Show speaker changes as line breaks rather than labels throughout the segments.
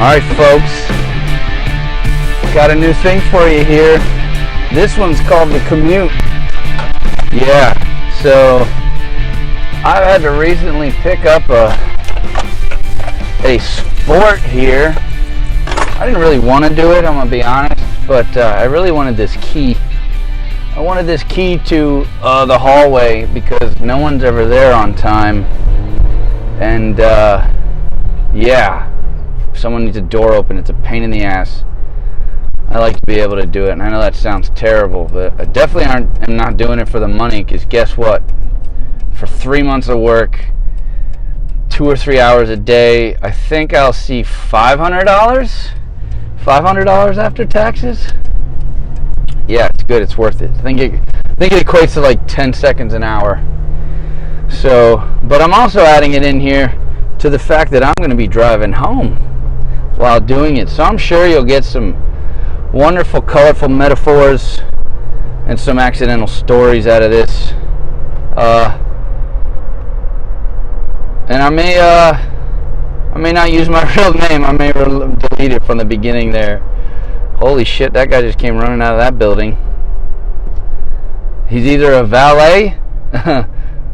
Alright folks, got a new thing for you here. This one's called the Commute. Yeah, so I've had to recently pick up a Sport here. I didn't really want to do it, I'm gonna be honest, but I really wanted this key. I wanted this key to the hallway because no one's ever there on time, and yeah, if someone needs a door open, it's a pain in the ass. I like to be able to do it, and I know that sounds terrible, but I definitely am not doing it for the money, because guess what? For 3 months of work, 2 or 3 hours a day, I think I'll see $500? $500 after taxes? Yeah, it's good, it's worth it. I think it equates to like 10 seconds an hour. So, but I'm also adding it in here to the fact that I'm going to be driving home while doing it. So I'm sure you'll get some wonderful, colorful metaphors and some accidental stories out of this. And I may not use my real name. I may delete it from the beginning there. Holy shit, that guy just came running out of that building. He's either a valet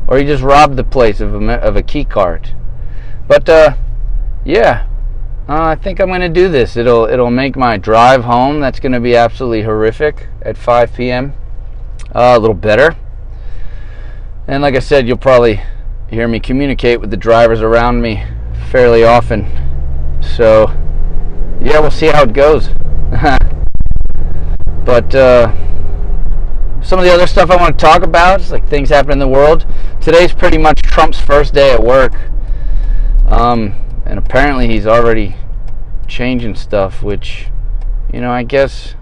or he just robbed the place of a key card. But yeah, I think I'm going to do this. It'll make my drive home, that's going to be absolutely horrific, at 5 p.m. A little better. And like I said, you'll probably hear me communicate with the drivers around me fairly often. So yeah, we'll see how it goes. But some of the other stuff I want to talk about is like things happening in the world. Today's pretty much Trump's first day at work, and apparently he's already changing stuff, which, you know, I guess,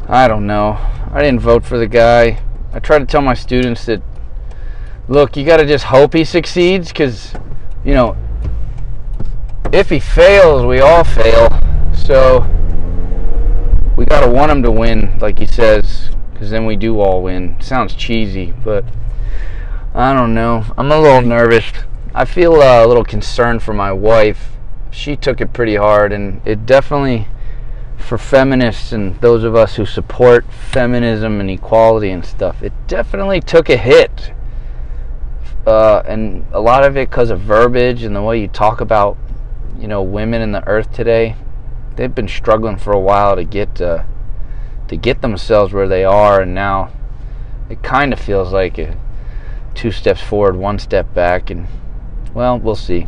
I don't know. I didn't vote for the guy. I try to tell my students that, look, you got to just hope he succeeds, because, you know, if he fails, we all fail. So we got to want him to win, like he says, because then we do all win. Sounds cheesy, but I don't know. I'm a little nervous. I feel a little concerned for my wife. She took it pretty hard, and it definitely, for feminists and those of us who support feminism and equality and stuff, it definitely took a hit. And a lot of it because of verbiage and the way you talk about, you know, women in the earth today. They've been struggling for a while to get themselves where they are, and now it kind of feels like 2 steps forward, 1 step back, and well, we'll see.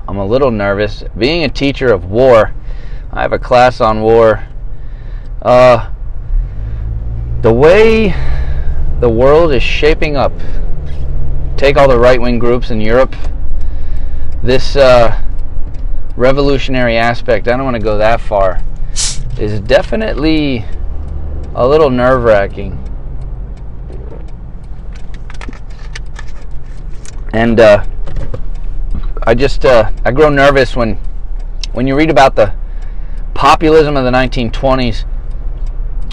I'm a little nervous. Being a teacher of war, I have a class on war. The way the world is shaping up, take all the right-wing groups in Europe, this revolutionary aspect, I don't want to go that far, is definitely a little nerve-wracking. And I grow nervous when you read about the populism of the 1920s,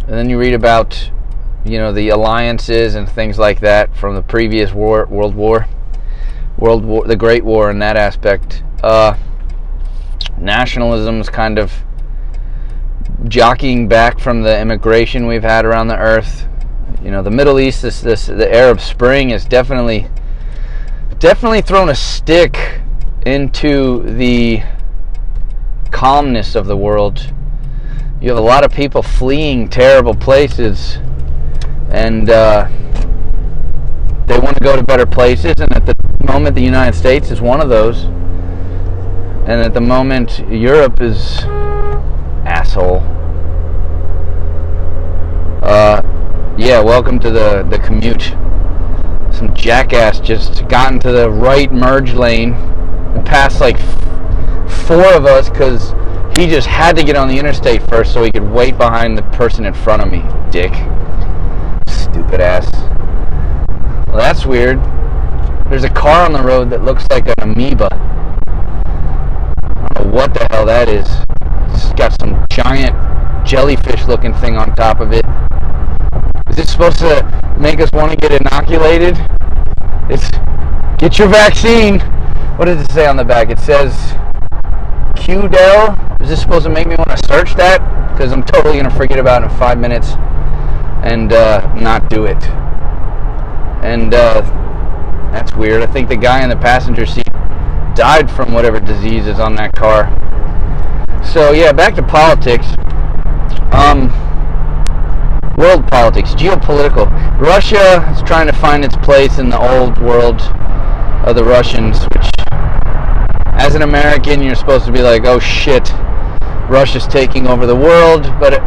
and then you read about, you know, the alliances and things like that from the previous World War, the Great War in that aspect. Nationalism's kind of jockeying back from the immigration we've had around the earth. You know, the Middle East, the Arab Spring has definitely thrown a stick into the calmness of the world. You have a lot of people fleeing terrible places, and they want to go to better places, and at the moment the United States is one of those, and at the moment Europe is asshole. Yeah, welcome to the Commute. Some jackass just got into the right merge lane and passed like 4 of us because he just had to get on the interstate first so he could wait behind the person in front of me. Dick. Stupid ass. Well, that's weird. There's a car on the road that looks like an amoeba. I don't know what the hell that is. It's got some giant jellyfish looking thing on top of it. Is this supposed to make us want to get inoculated? It's get your vaccine. What does it say on the back? It says Qdel. Is this supposed to make me want to search that? Because I'm totally going to forget about it in 5 minutes and not do it. And that's weird. I think the guy in the passenger seat died from whatever disease is on that car. So yeah, back to politics. World politics, geopolitical. Russia is trying to find its place in the old world of the Russians, which, as an American, you're supposed to be like, oh shit, Russia's taking over the world. But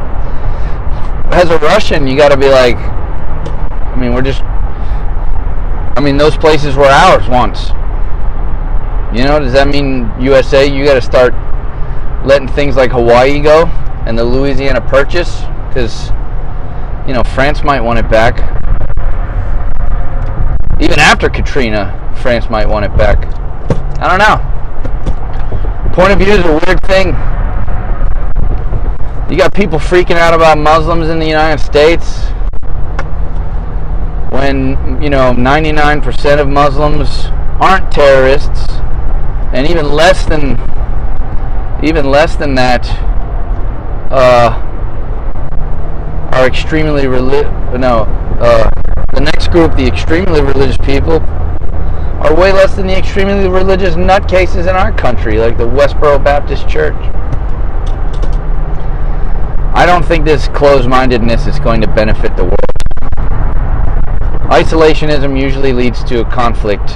as a Russian, you got to be like, those places were ours once. You know, does that mean USA, you got to start letting things like Hawaii go and the Louisiana Purchase? Because, you know, France might want it back. Even after Katrina, France might want it back. I don't know. Point of view is a weird thing. You got people freaking out about Muslims in the United States when, you know, 99% of Muslims aren't terrorists, and even less than that are extremely the next group, the extremely religious people, are way less than the extremely religious nutcases in our country, like the Westboro Baptist Church. I don't think this closed-mindedness is going to benefit the world. Isolationism usually leads to a conflict,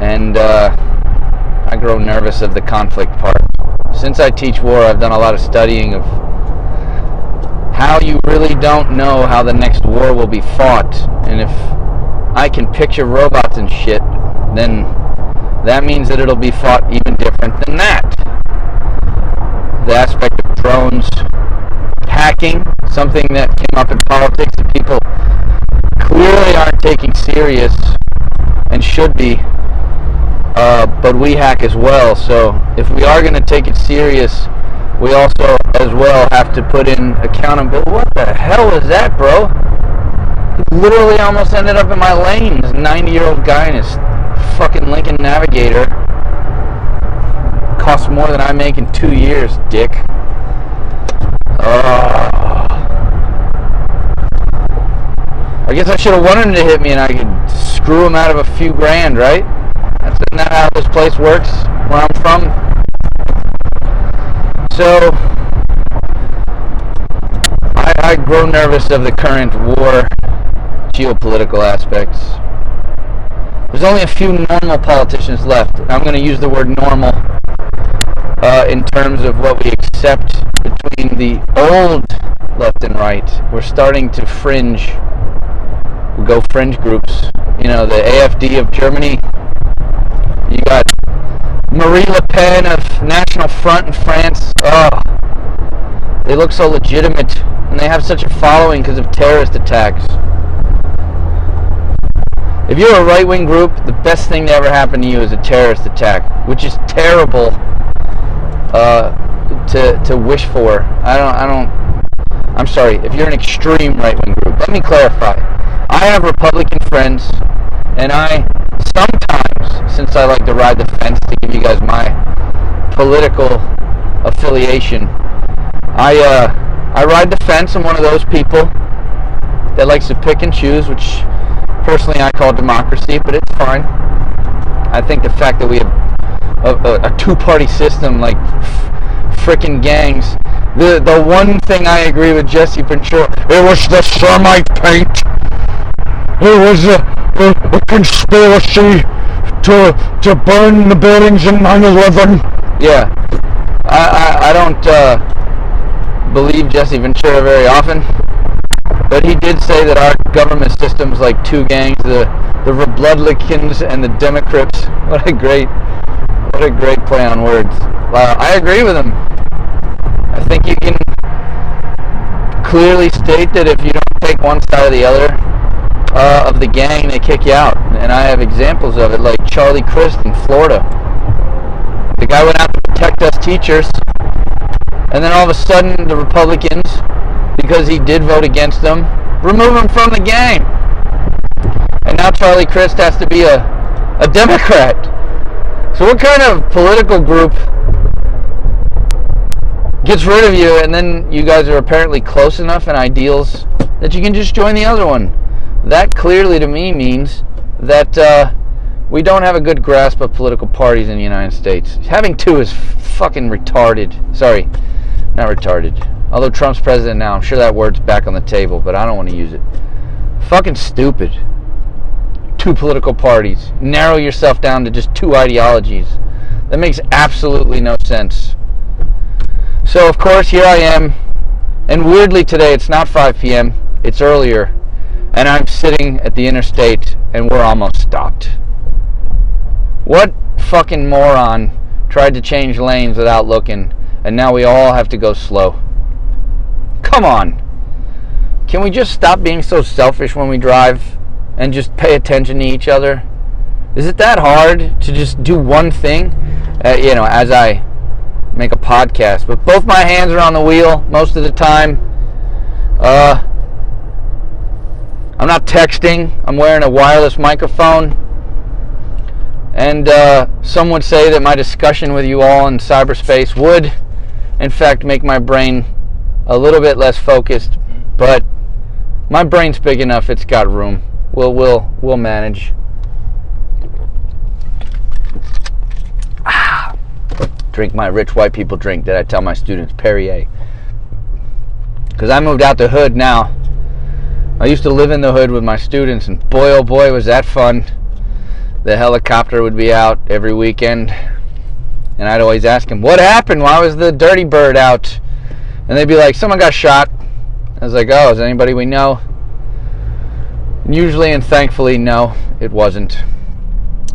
and I grow nervous of the conflict part. Since I teach war, I've done a lot of studying of how you really don't know how the next war will be fought. And if I can picture robots and shit, then that means that it'll be fought even different than that. The aspect of drones, hacking, something that came up in politics that people clearly aren't taking serious and should be, but we hack as well. So if we are going to take it serious, we also as well have to put in accountability. What the hell was that, bro? He literally almost ended up in my lane. This 90-year-old guy in his fucking Lincoln Navigator. Costs more than I make in 2 years, dick. I guess I should have wanted him to hit me and I could screw him out of a few grand, right? Isn't that how this place works where I'm from? So I grow nervous of the current war geopolitical aspects. There's only a few normal politicians left. I'm going to use the word normal in terms of what we accept between the old left and right. We're starting to fringe. We go fringe groups. You know, the AfD of Germany. You got Marie Le Pen of National Front in France. Oh, they look so legitimate, and they have such a following because of terrorist attacks. If you're a right-wing group, the best thing to ever happen to you is a terrorist attack, which is terrible to wish for. I'm sorry, if you're an extreme right-wing group. Let me clarify. I have Republican friends, and I sometimes, since I like to ride the fence to give you guys my political affiliation, I ride the fence. I'm one of those people that likes to pick and choose, which personally I call democracy, but it's fine. I think the fact that we have a two-party system, like frickin' gangs. The one thing I agree with Jesse Ventura, it was the Semite paint. It was a conspiracy to burn the buildings in 9/11. Yeah, I don't believe Jesse Ventura very often, but he did say that our government system's like two gangs, the Republicans and the Democrats. What a great play on words. I agree with him. I think you can clearly state that if you don't take one side or the other of the gang, they kick you out. And I have examples of it, like Charlie Crist in Florida. The guy went out to protect us teachers, and then all of a sudden the Republicans, because he did vote against them, remove him from the gang. And now Charlie Crist has to be a Democrat. So what kind of political group gets rid of you, and then you guys are apparently close enough in ideals that you can just join the other one. That clearly to me means that we don't have a good grasp of political parties in the United States. Having two is fucking retarded. Sorry, not retarded. Although Trump's president now, I'm sure that word's back on the table, but I don't want to use it. Fucking stupid. Two political parties. Narrow yourself down to just two ideologies. That makes absolutely no sense. So, of course, here I am. And weirdly today, it's not 5 p.m. It's earlier. And I'm sitting at the interstate, and we're almost stopped. What fucking moron tried to change lanes without looking, and now we all have to go slow? Come on. Can we just stop being so selfish when we drive and just pay attention to each other? Is it that hard to just do one thing? As I make a podcast, but both my hands are on the wheel most of the time. I'm not texting. I'm wearing a wireless microphone. And some would say that my discussion with you all in cyberspace would, in fact, make my brain a little bit less focused. But my brain's big enough; it's got room. We'll manage. Drink my rich white people drink that I tell my students, Perrier. Because I moved out the hood now. I used to live in the hood with my students, and boy, oh boy, was that fun. The helicopter would be out every weekend, and I'd always ask them, what happened? Why was the Dirty Bird out? And they'd be like, someone got shot. I was like, oh, is anybody we know? Usually and thankfully, no, it wasn't.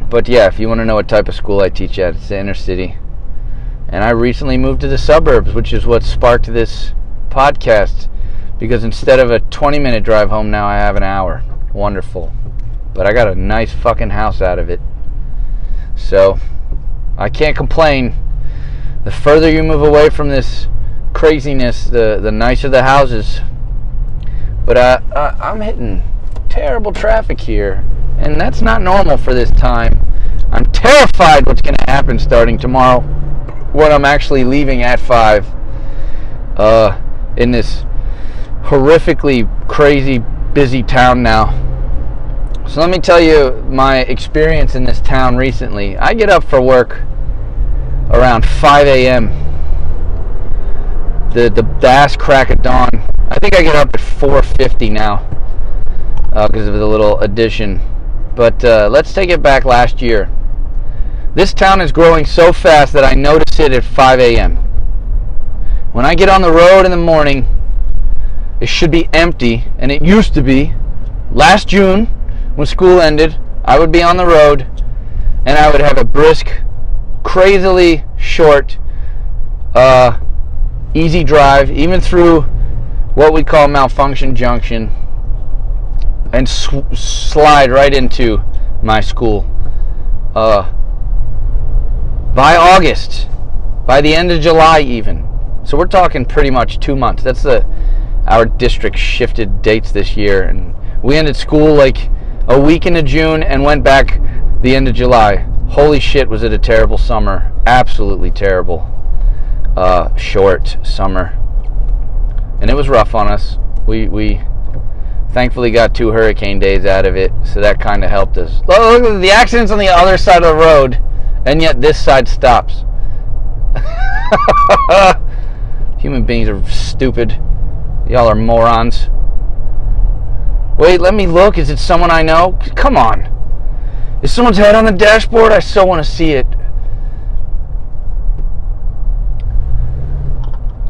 But yeah, if you want to know what type of school I teach at, it's the inner city. And I recently moved to the suburbs, which is what sparked this podcast. Because instead of a 20-minute drive home now, I have an hour. Wonderful. But I got a nice fucking house out of it. So, I can't complain. The further you move away from this craziness, the nicer the houses. But I'm hitting terrible traffic here. And that's not normal for this time. I'm terrified what's going to happen starting tomorrow when I'm actually leaving at 5 in this horrifically crazy busy town now. So let me tell you my experience in this town recently. I get up for work around 5 a.m. The ass crack of dawn. I think I get up at 4:50 now because of the little addition. But let's take it back last year. This town is growing so fast that I notice it at 5 a.m. When I get on the road in the morning, it should be empty, and it used to be. Last June, when school ended, I would be on the road, and I would have a brisk, crazily short, easy drive, even through what we call Malfunction Junction, and slide right into my school. By August, by the end of July even. So we're talking pretty much 2 months. That's our district shifted dates this year, and we ended school like a week into June and went back the end of July. Holy shit, was it a terrible summer. Absolutely terrible. Short summer. And it was rough on us. We thankfully got 2 hurricane days out of it, so that kind of helped us. Look, the accident's on the other side of the road, and yet this side stops. Human beings are stupid. Y'all are morons. Wait, let me look. Is it someone I know? Come on. Is someone's head on the dashboard? I so want to see it.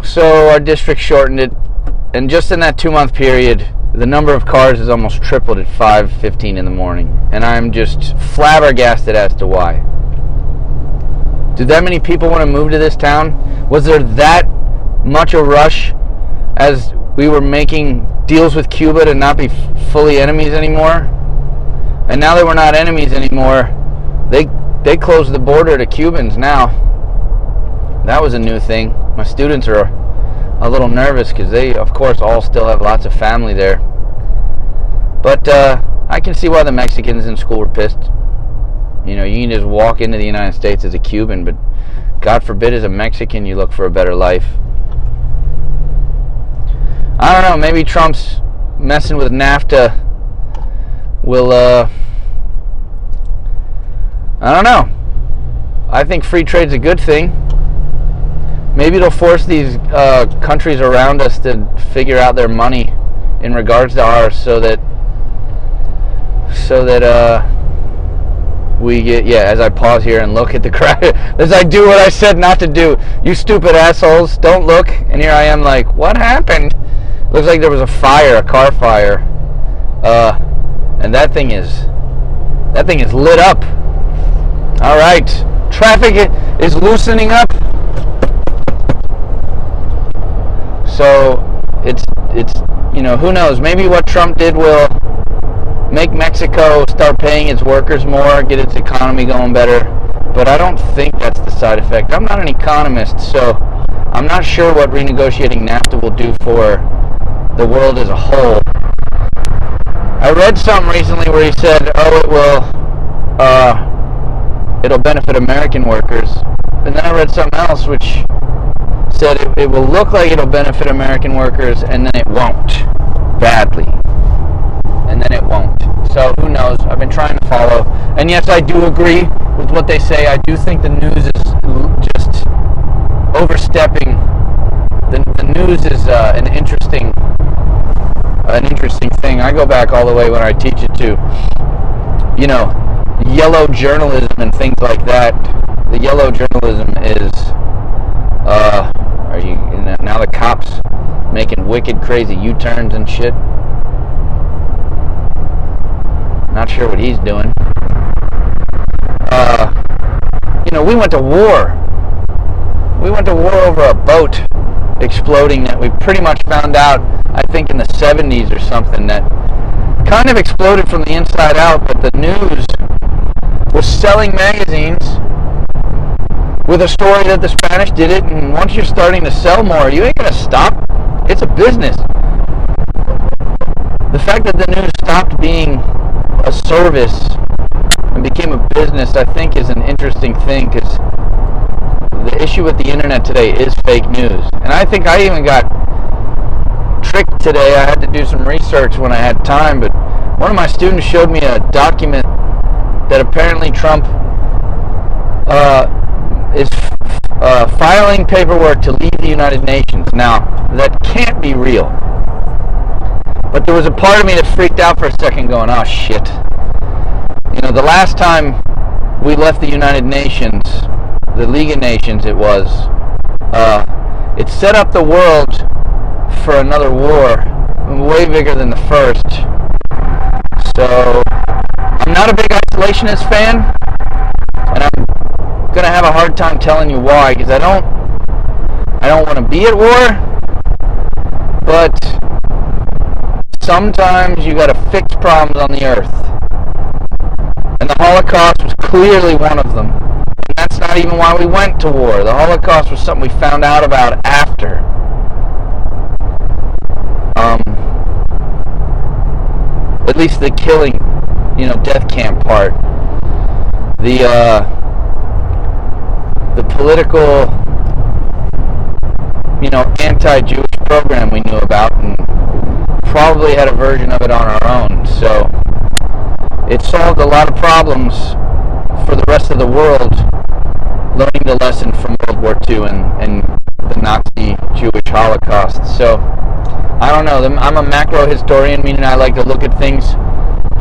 So our district shortened it, and just in that 2-month period, the number of cars has almost tripled at 5:15 in the morning, and I'm just flabbergasted as to why. Did that many people want to move to this town? Was there that much a rush as we were making deals with Cuba to not be fully enemies anymore? And now that we're not enemies anymore, they closed the border to Cubans now. That was a new thing. My students are a little nervous because they, of course, all still have lots of family there. But I can see why the Mexicans in school were pissed. You know, you can just walk into the United States as a Cuban, but God forbid as a Mexican you look for a better life. I don't know, maybe Trump's messing with NAFTA will, I don't know. I think free trade's a good thing. Maybe it'll force these countries around us to figure out their money in regards to ours, so that we get, as I pause here and look at the crowd, as I do what I said not to do. You stupid assholes, don't look. And here I am like, what happened? Looks like there was a fire, a car fire. And that thing is lit up. All right, traffic is loosening up. So it's who knows? Maybe what Trump did will make Mexico start paying its workers more, get its economy going better. But I don't think that's the side effect. I'm not an economist, so I'm not sure what renegotiating NAFTA will do for the world as a whole. I read something recently where he said, it'll benefit American workers. And then I read something else which said it will look like it'll benefit American workers, and then it won't. Badly. And then it won't. So who knows? I've been trying to follow. And yes, I do agree with what they say. I do think the news is just overstepping. The news is an interesting thing. I go back all the way when I teach it to, yellow journalism and things like that. The yellow journalism is, now the cops making wicked crazy U-turns and shit. Not sure what he's doing. We went to war. We went to war over a boat exploding that we pretty much found out, I think in the 70s or something, that kind of exploded from the inside out, but the news was selling magazines with a story that the Spanish did it, and once you're starting to sell more, you ain't gonna stop. It's a business. The fact that the news stopped being a service and became a business, I think, is an interesting thing, because the issue with the internet today is fake news. And I think I even got tricked today. I had to do some research when I had time, but one of my students showed me a document that apparently Trump is filing paperwork to leave the United Nations. Now, that can't be real. But there was a part of me that freaked out for a second going, oh shit. The last time we left the United Nations, the League of Nations it was, it set up the world for another war, way bigger than the first. So, I'm not a big isolationist fan, and I'm gonna have a hard time telling you why, because I don't want to be at war, but sometimes you gotta fix problems on the earth. And the Holocaust was clearly one of them. And that's not even why we went to war. The Holocaust was something we found out about after. At least the killing, death camp part. The political, anti-Jewish program we knew about, and probably had a version of it on our own. So it solved a lot of problems for the rest of the world, learning the lesson from World War II and the Nazi Jewish Holocaust. So I don't know. I'm a macro historian, meaning I like to look at things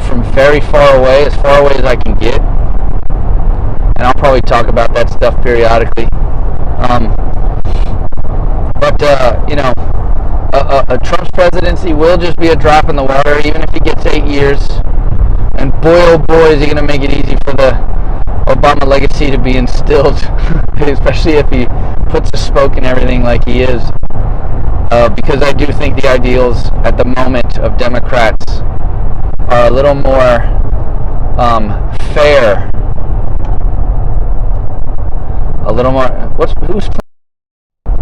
from very far away as I can get. And I'll probably talk about that stuff periodically. A Trump's presidency will just be a drop in the water, even if he gets 8 years. And boy, oh boy, is he going to make it easy for the Obama legacy to be instilled, especially if he puts a spoke in everything like he is. Because I do think the ideals at the moment of Democrats are a little more fair. A little more. Who's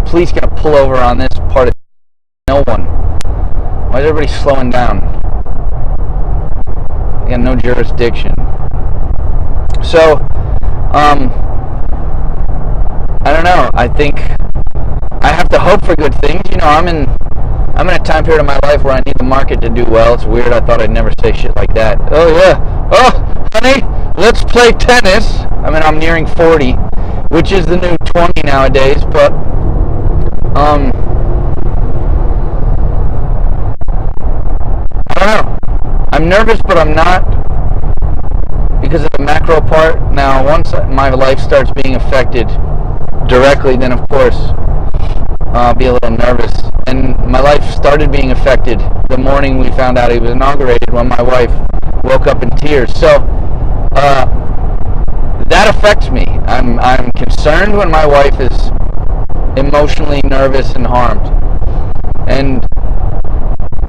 police gonna pull over on this part of? No one. Why is everybody slowing down? They got no jurisdiction. So, I don't know. I think I have to hope for good things. I'm I'm in a time period of my life where I need the market to do well. It's weird. I thought I'd never say shit like that. Oh, yeah. Oh, honey, let's play tennis. I mean, I'm nearing 40, which is the new 20 nowadays, but, I don't know. I'm nervous, but I'm not, because of the macro part. Now, once my life starts being affected directly, then of course I'll be a little nervous. And my life started being affected the morning we found out he was inaugurated, when my wife woke up in tears. So that affects me. I'm concerned when my wife is emotionally nervous and harmed. And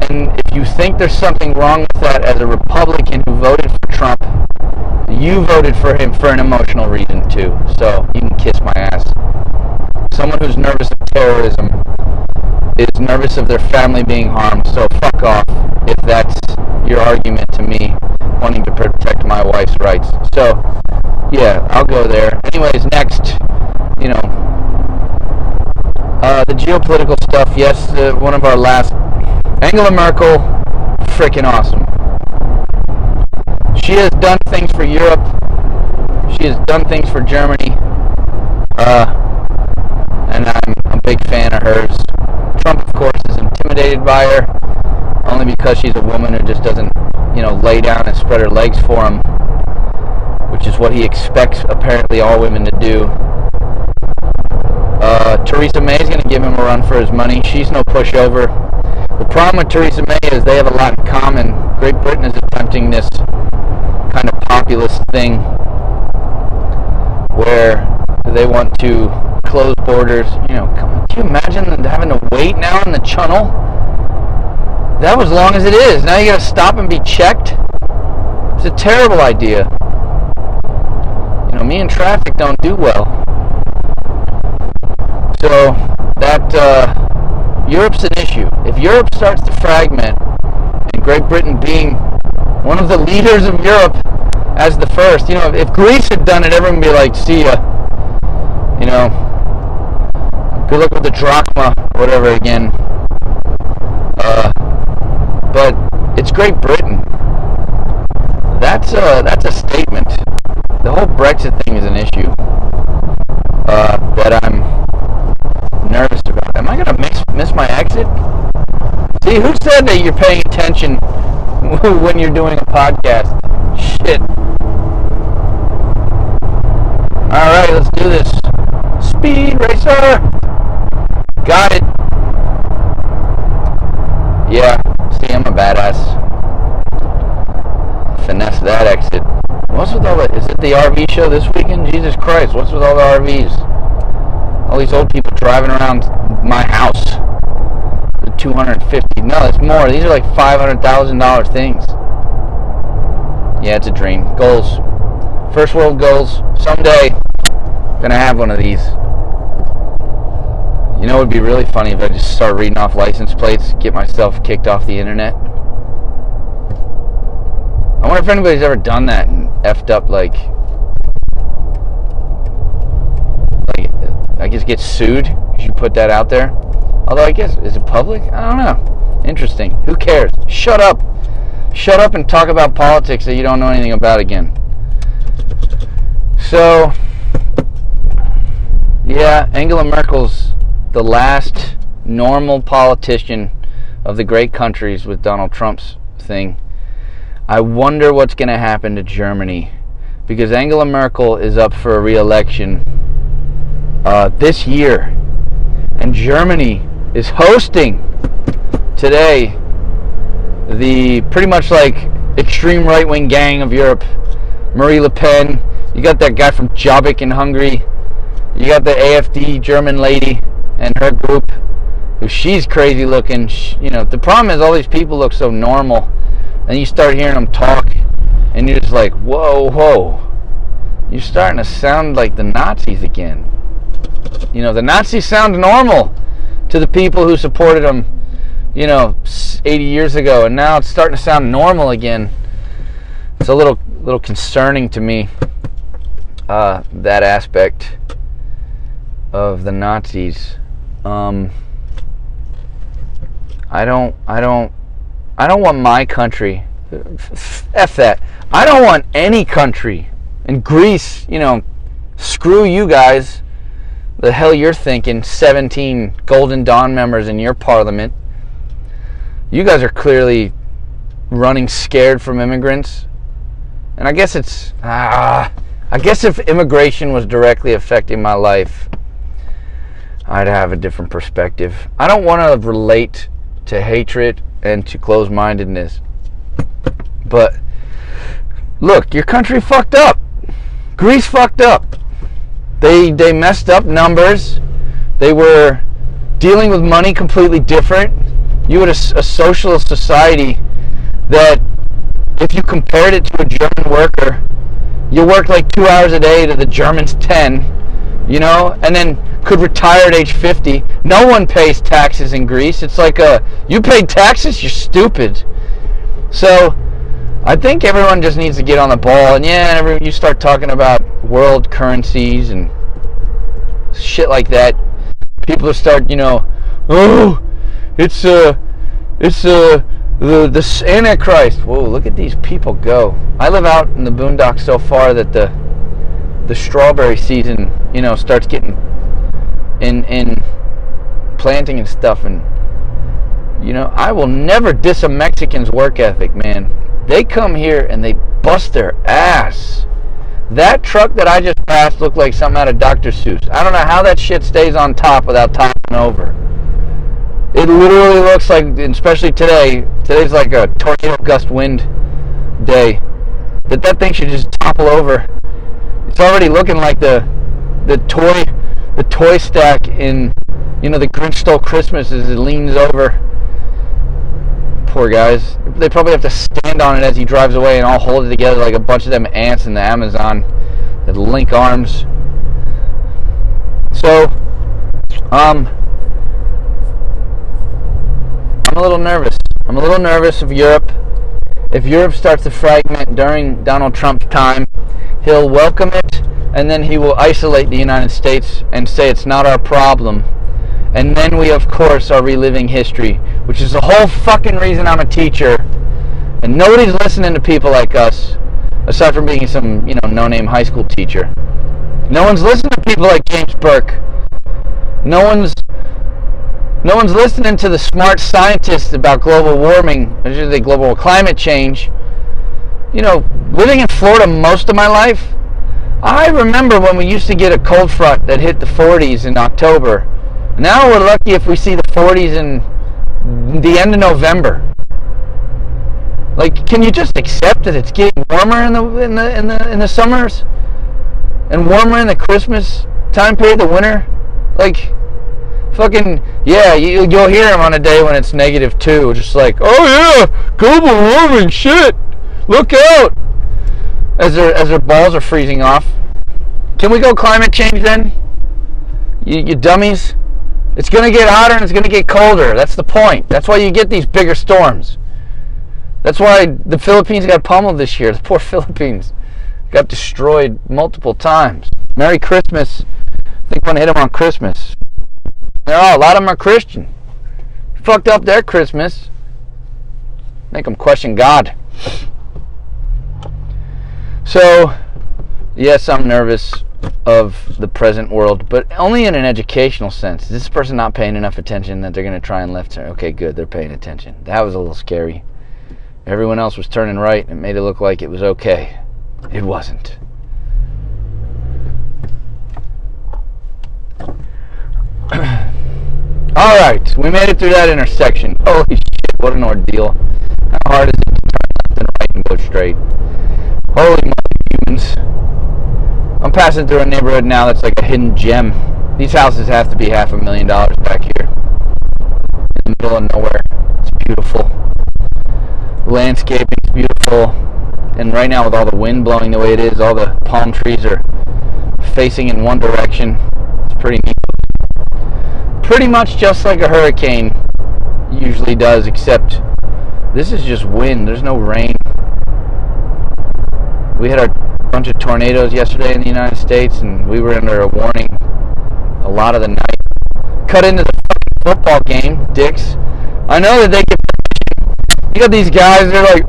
if you think there's something wrong with that as a Republican who voted for Trump, you voted for him for an emotional reason too. So you can kiss my ass. Someone who's nervous of terrorism is nervous of their family being harmed. So fuck off if that's your argument to me wanting to protect my wife's rights. So yeah, I'll go there. Anyways, next, the geopolitical stuff. Yes, one of our last. Angela Merkel, freaking awesome. She has done things for Europe. She has done things for Germany. And I'm a big fan of hers. Trump, of course, is intimidated by her, only because she's a woman who just doesn't, lay down and spread her legs for him, which is what he expects, apparently, all women to do. Theresa May is going to give him a run for his money. She's no pushover. The problem with Theresa May is they have a lot in common. Great Britain is attempting this kind of populist thing where they want to close borders. Can you imagine having to wait now in the Channel? That was long as it is. Now you got to stop and be checked. It's a terrible idea. Me and traffic don't do well. So that Europe's an issue. If Europe starts to fragment, and Great Britain being one of the leaders of Europe as the first, if Greece had done it, everyone would be like, see ya. Good luck with the drachma, whatever again. But it's Great Britain. That's a statement. The whole Brexit thing is an issue that I'm nervous about. Am I going to miss my exit? See, who said that you're paying attention when you're doing a podcast? Shit. Alright, let's do this. Speed Racer! Got it. Yeah, see, I'm a badass. Finesse that exit. What's with all that? Is it the RV show this weekend? Jesus Christ, what's with all the RVs? All these old people driving around my house. The 250. No, it's more. These are like $500,000 things. Yeah, it's a dream. Goals. First world goals. Someday, gonna have one of these. It would be really funny if I just start reading off license plates, get myself kicked off the internet. I wonder if anybody's ever done that and effed up, like I guess get sued because you put that out there. Although I guess, is it public? I don't know. Interesting. Who cares? Shut up. Shut up and talk about politics that you don't know anything about again. So, yeah, Angela Merkel's the last normal politician of the great countries with Donald Trump's thing. I wonder what's going to happen to Germany, because Angela Merkel is up for a re-election this year, and Germany is hosting today the pretty much like extreme right-wing gang of Europe. Marie Le Pen, you got that guy from Jobbik in Hungary, you got the AfD German lady and her group, who she's crazy looking. The problem is all these people look so normal, and you start hearing them talk, and you're just like, whoa, you're starting to sound like the Nazis again. The Nazis sound normal to the people who supported them, 80 years ago, and now it's starting to sound normal again. It's a little concerning to me, that aspect of the Nazis. I I don't want my country. F that. I don't want any country. And Greece, screw you guys. The hell you're thinking, 17 Golden Dawn members in your parliament. You guys are clearly running scared from immigrants. And I guess if immigration was directly affecting my life, I'd have a different perspective. I don't want to relate to hatred and to closed-mindedness. But look, your country fucked up. Greece fucked up. They messed up numbers. They were dealing with money completely different. You had a socialist society that, if you compared it to a German worker, you worked like 2 hours a day to the Germans 10, and then could retire at age 50. No one pays taxes in Greece. It's like you paid taxes, you're stupid. So I think everyone just needs to get on the ball. And you start talking about world currencies and shit like that. People start, it's the Antichrist. Whoa, look at these people go. I live out in the boondocks so far that the strawberry season, starts getting in planting and stuff. And, I will never diss a Mexican's work ethic, man. They come here and they bust their ass. That truck that I just passed looked like something out of Dr. Seuss. I don't know how that shit stays on top without toppling over. It literally looks like, especially today's like a tornado gust wind day, that thing should just topple over. It's already looking like the toy stack in, the Grinch Stole Christmas as it leans over. Poor guys. They probably have to stand on it as he drives away and all hold it together like a bunch of them ants in the Amazon that link arms. So, I'm a little nervous. I'm a little nervous of Europe. If Europe starts to fragment during Donald Trump's time, he'll welcome it, and then he will isolate the United States and say it's not our problem. And then we, of course, are reliving history, which is the whole fucking reason I'm a teacher. And nobody's listening to people like us, aside from being some, no-name high school teacher. No one's listening to people like James Burke. No one's listening to the smart scientists about global warming, I should say global climate change. Living in Florida most of my life, I remember when we used to get a cold front that hit the 40s in October. Now we're lucky if we see the 40s in the end of November. Like, can you just accept that it's getting warmer in the summers and warmer in the Christmas time period, the winter? Like, fucking, yeah, you'll hear him on a day when it's -2, just like, oh yeah, global warming, shit, look out, as their balls are freezing off. Can we go climate change then? You dummies. It's going to get hotter and it's going to get colder. That's the point. That's why you get these bigger storms. That's why the Philippines got pummeled this year. The poor Philippines got destroyed multiple times. Merry Christmas. I think I'm going to hit them on Christmas. A lot of them are Christian. Fucked up their Christmas. Make them question God. So, yes, I'm nervous of the present world, but only in an educational sense. Is this person not paying enough attention that they're going to try and left turn? Okay, good, they're paying attention. That was a little scary. Everyone else was turning right and it made it look like it was okay. It wasn't. Alright, we made it through that intersection. Holy shit, what an ordeal. How hard is it to turn left and right and go straight? Holy mother humans. I'm passing through a neighborhood now that's like a hidden gem. These houses have to be $500,000 back here. In the middle of nowhere. It's beautiful. Landscaping is beautiful. And right now with all the wind blowing the way it is, all the palm trees are facing in one direction. It's pretty neat. Pretty much just like a hurricane usually does, except this is just wind. There's no rain. We had a bunch of tornadoes yesterday in the United States, and we were under a warning a lot of the night. Cut into the fucking football game, dicks. I know that they get, you got these guys, they're like,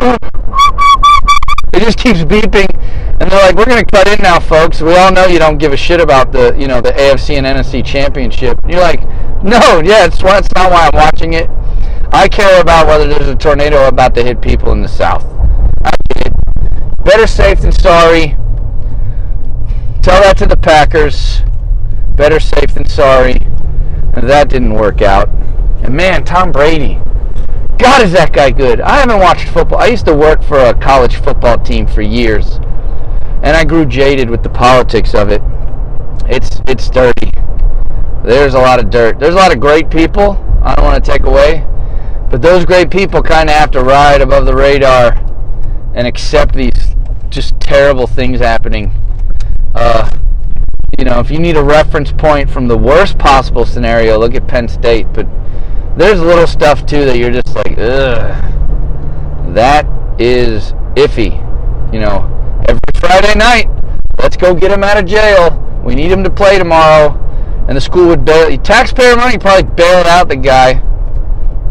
it just keeps beeping, and they're like, we're going to cut in now, folks. We all know you don't give a shit about the AFC and NFC championship. And you're like, no, yeah, it's not why I'm watching it. I care about whether there's a tornado about to hit people in the South. I get it. Better safe than sorry. Tell that to the Packers. Better safe than sorry. And that didn't work out. And man, Tom Brady. God, is that guy good. I haven't watched football. I used to work for a college football team for years. And I grew jaded with the politics of it. It's dirty. There's a lot of dirt. There's a lot of great people. I don't want to take away. But those great people kind of have to ride above the radar and accept these just terrible things happening. If you need a reference point from the worst possible scenario, look at Penn State. But there's little stuff too that you're just like, ugh, that is iffy. Every Friday night, let's go get him out of jail. We need him to play tomorrow. And the school would bail, taxpayer money, probably bail out the guy.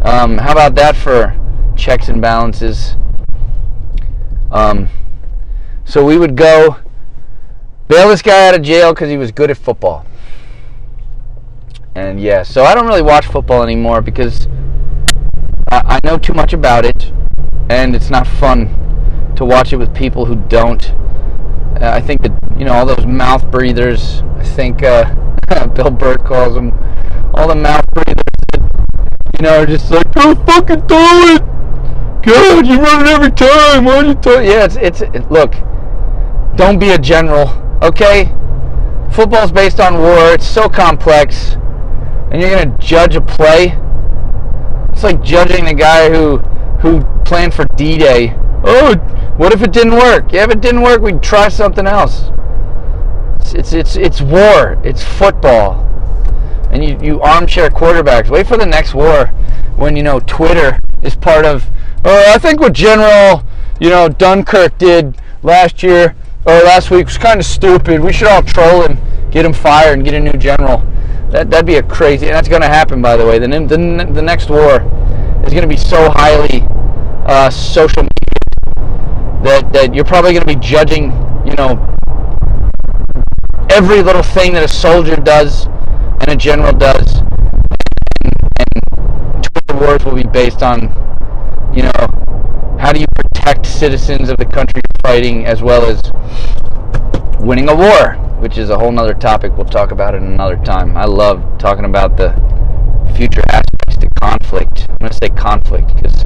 How about that for checks and balances? So we would go bail this guy out of jail because he was good at football. And yeah, so I don't really watch football anymore because I know too much about it, and it's not fun to watch it with people who don't. I think that, all those mouth breathers, I think Bill Burr calls them, all the mouth breathers that, are just like, oh, fucking throw it! God, you run it every time, why don't you throw it? Yeah, look, don't be a general, okay? Football's based on war, it's so complex, and you're going to judge a play? It's like judging the guy who planned for D-Day. Oh, what if it didn't work? Yeah, if it didn't work, we'd try something else. It's war. It's football. And you armchair quarterbacks. Wait for the next war when, Twitter is part of, I think what General, Dunkirk did last year or last week was kind of stupid. We should all troll him, get him fired, and get a new general. That'd be a crazy, and that's going to happen, by the way. The next war is going to be so highly social media that you're probably going to be judging, every little thing that a soldier does and a general does, and Twitter wars will be based on, how do you protect citizens of the country you're fighting, as well as winning a war, which is a whole nother topic. We'll talk about it another time. I love talking about the future aspects to conflict. I'm going to say conflict because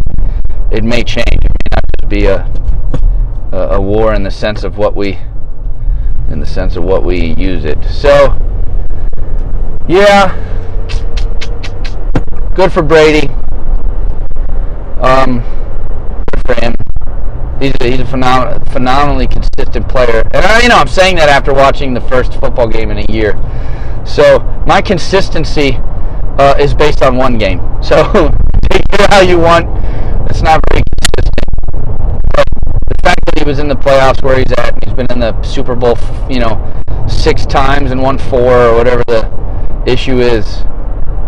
it may change. It may not just be a war in the sense of what we use it. So yeah, good for Brady. Good for him. He's a phenomenally consistent player, and I'm saying that after watching the first football game in a year. So my consistency is based on one game. So take it how you want. It's not very consistent. But the fact that he was in the playoffs where he's at, and he's been in the Super Bowl, 6 times and won 4 or whatever the issue is.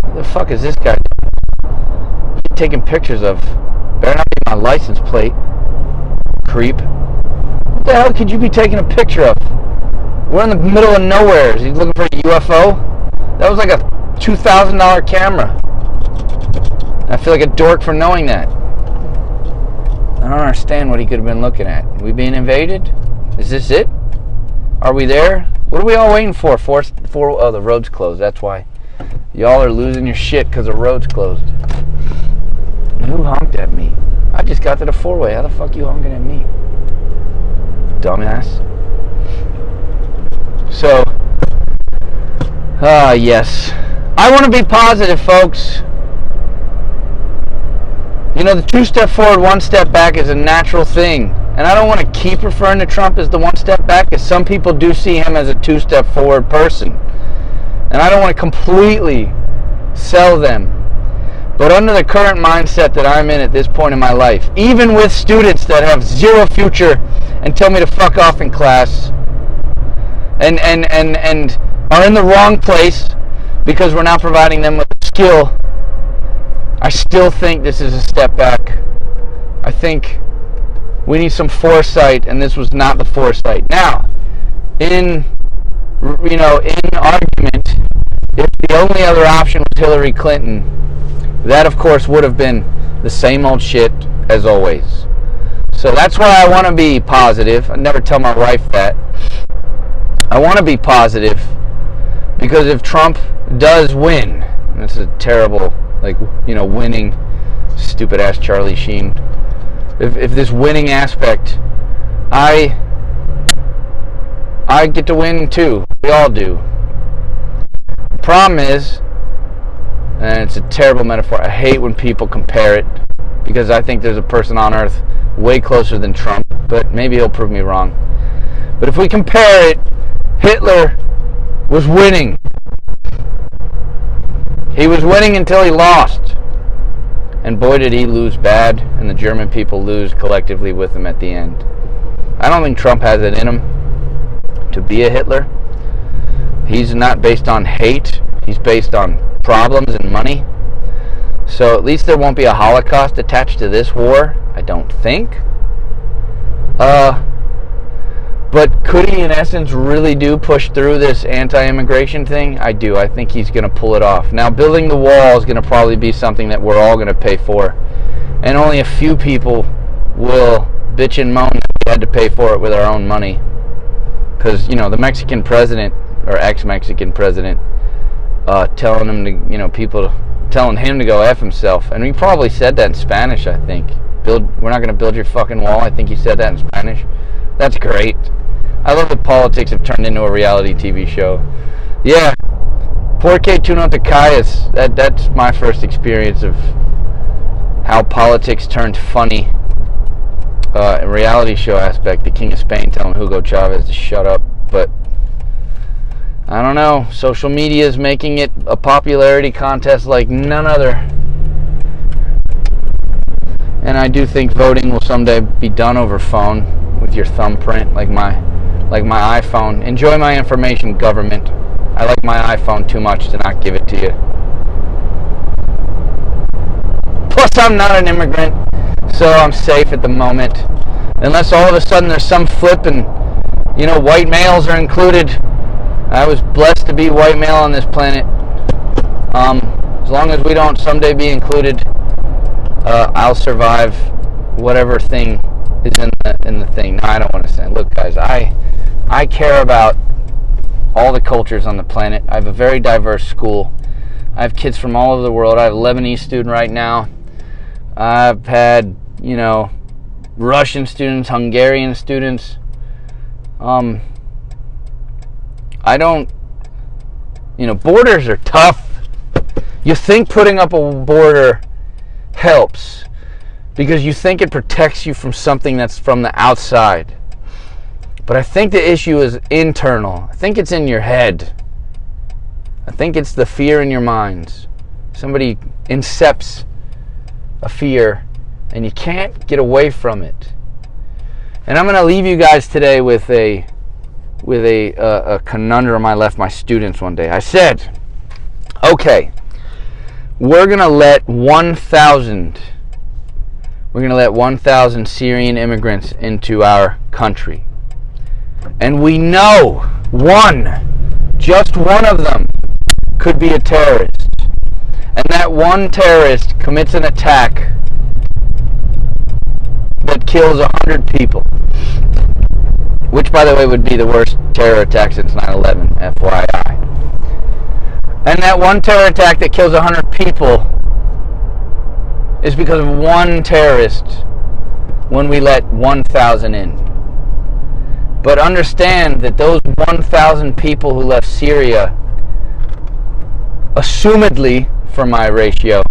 What the fuck is this guy taking pictures of? Better not be my license plate. Creep. What the hell could you be taking a picture of? We're in the middle of nowhere. Is he looking for a UFO? That was like a $2,000 camera. I feel like a dork for knowing that. I don't understand what he could have been looking at. Are we being invaded? Is this it? Are we there? What are we all waiting for? Oh, the road's closed. That's why. Y'all are losing your shit because the road's closed. Who honked at me? I just got to the 4-way. How the fuck you honking at me? Dumbass. So, yes. I want to be positive, folks. The 2-step forward, 1-step back is a natural thing. And I don't want to keep referring to Trump as the 1-step back, because some people do see him as a 2-step forward person. And I don't want to completely sell them. But under the current mindset that I'm in at this point in my life, even with students that have zero future and tell me to fuck off in class, and are in the wrong place because we're not providing them with a skill I still think this is a step back. I think we need some foresight, and this was not the foresight. Now, in argument, if the only other option was Hillary Clinton, that of course would have been the same old shit as always. So that's why I want to be positive. I never tell my wife that. I want to be positive because if Trump does win, and it's a terrible, winning, stupid ass Charlie Sheen. If this winning aspect, I get to win too. We all do. The problem is, and it's a terrible metaphor, I hate when people compare it, because I think there's a person on earth way closer than Trump, but maybe he'll prove me wrong. But if we compare it, Hitler was winning. He was winning until he lost. And boy did he lose bad, and the German people lose collectively with him at the end. I don't think Trump has it in him to be a Hitler. He's not based on hate. He's based on problems and money. So at least there won't be a Holocaust attached to this war, I don't think. But could he, in essence, really do push through this anti-immigration thing? I do. I think he's going to pull it off. Now, building the wall is going to probably be something that we're all going to pay for. And only a few people will bitch and moan that we had to pay for it with our own money. Because, the Mexican president, or ex-Mexican president, telling him to go F himself. And he probably said that in Spanish, I think. We're not going to build your fucking wall. I think he said that in Spanish. That's great. I love that politics have turned into a reality TV show. Yeah. Porque tú no te calles. That's my first experience of how politics turned funny. A reality show aspect. The King of Spain telling Hugo Chavez to shut up. But I don't know. Social media is making it a popularity contest like none other. And I do think voting will someday be done over phone with your thumbprint, like my iPhone. Enjoy my information, government. I like my iPhone too much to not give it to you. Plus, I'm not an immigrant, so I'm safe at the moment. Unless all of a sudden there's some flip and, white males are included. I was blessed to be white male on this planet. As long as we don't someday be included, I'll survive whatever thing is in the thing. No, I don't want to say. Look, guys, I care about all the cultures on the planet. I have a very diverse school. I have kids from all over the world. I have a Lebanese student right now. I've had, Russian students, Hungarian students. I don't, borders are tough. You think putting up a border helps because you think it protects you from something that's from the outside. But I think the issue is internal. I think it's in your head. I think it's the fear in your minds. Somebody incepts a fear and you can't get away from it. And I'm going to leave you guys today with a conundrum I left my students one day. I said, okay, we're going to let 1,000 Syrian immigrants into our country. And we know just one of them could be a terrorist. And that one terrorist commits an attack that kills 100 people. Which, by the way, would be the worst terror attack since 9/11, FYI. And that one terror attack that kills 100 people is because of one terrorist when we let 1,000 in. But understand that those 1,000 people who left Syria, assumedly, for my ratio,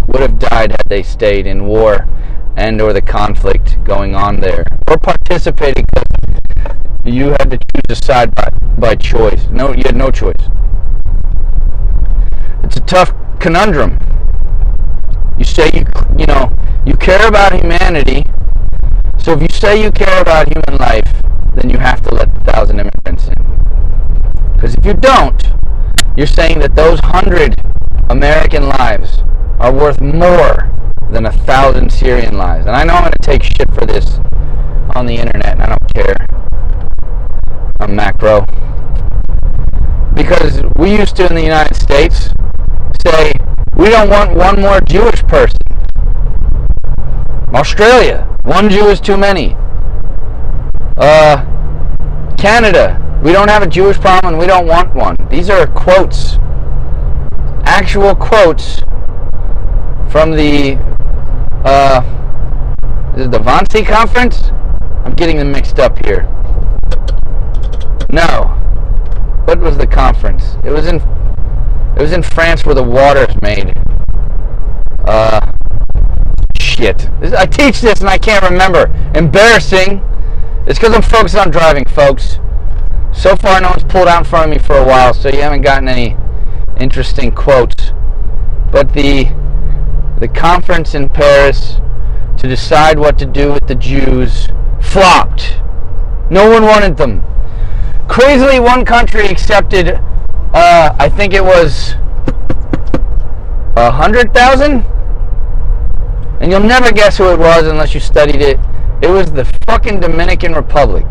would have died had they stayed in war and or the conflict going on there. Or participating because you had to choose a side by choice. No, you had no choice. It's a tough conundrum. You say you care about humanity. So if you say you care about human life, then you have to let 1,000 immigrants in. Because if you don't, you're saying that those 100 American lives are worth more than 1,000 Syrian lives. And I know I'm going to take shit for this on the internet, and I don't care. I'm macro. Because we used to, in the United States, say, we don't want one more Jewish person. Australia, one Jew is too many. Canada, we don't have a Jewish problem and we don't want one. These are quotes, actual quotes from the is it the Wannsee Conference? I'm getting them mixed up here. No. What was the conference? It was in France, where the water is made. Shit. I teach this and I can't remember. Embarrassing. It's because I'm focused on driving, folks. So far, no one's pulled out in front of me for a while, so you haven't gotten any interesting quotes. But the conference in Paris to decide what to do with the Jews flopped. No one wanted them. Crazily, one country accepted, I think it was 100,000? And you'll never guess who it was unless you studied it. It was the fucking Dominican Republic.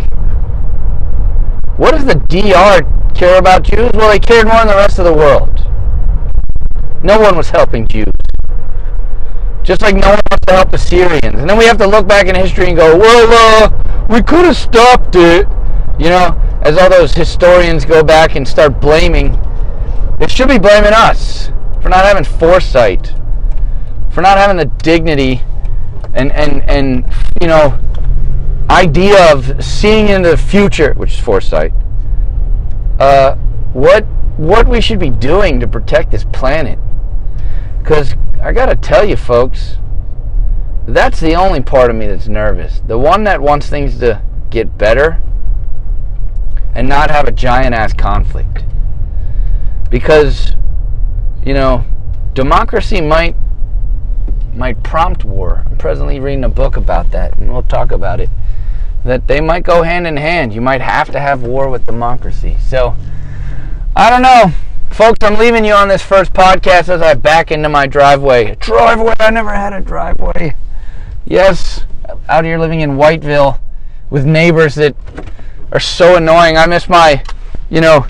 What does the DR care about Jews? Well, they cared more than the rest of the world. No one was helping Jews. Just like no one wants to help the Syrians. And then we have to look back in history and go, well, we could have stopped it. You know, as all those historians go back and start blaming, they should be blaming us for not having foresight, for not having the dignity and you know, idea of seeing into the future, which is foresight. What we should be doing to protect this planet. Because I gotta tell you, folks, that's the only part of me that's nervous. The one that wants things to get better and not have a giant ass conflict. Because, you know, democracy might prompt war. I'm presently reading a book about that, and we'll talk about it. That they might go hand in hand. You might have to have war with democracy. So, I don't know. Folks, I'm leaving you on this first podcast as I back into my driveway. I never had a driveway. Yes, out here living in Whiteville with neighbors that are so annoying. I miss my, you know,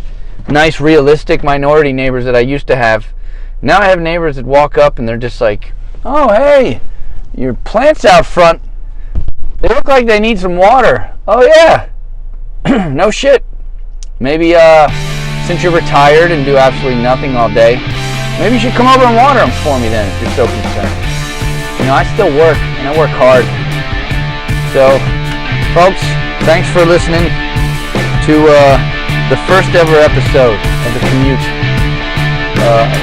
nice, realistic minority neighbors that I used to have. Now I have neighbors that walk up and they're just like, oh, hey, your plants out front, they look like they need some water. Oh, yeah. No shit. Maybe, since you're retired and do absolutely nothing all day, maybe you should come over and water them for me then, if you're so concerned. You know, I still work, and I work hard. So, folks, thanks for listening to the first ever episode of the Commute.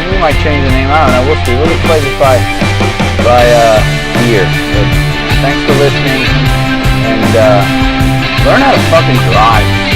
We might change the name. I don't know. We'll see. We'll just play this by ear. But thanks for listening, and learn how to fucking drive.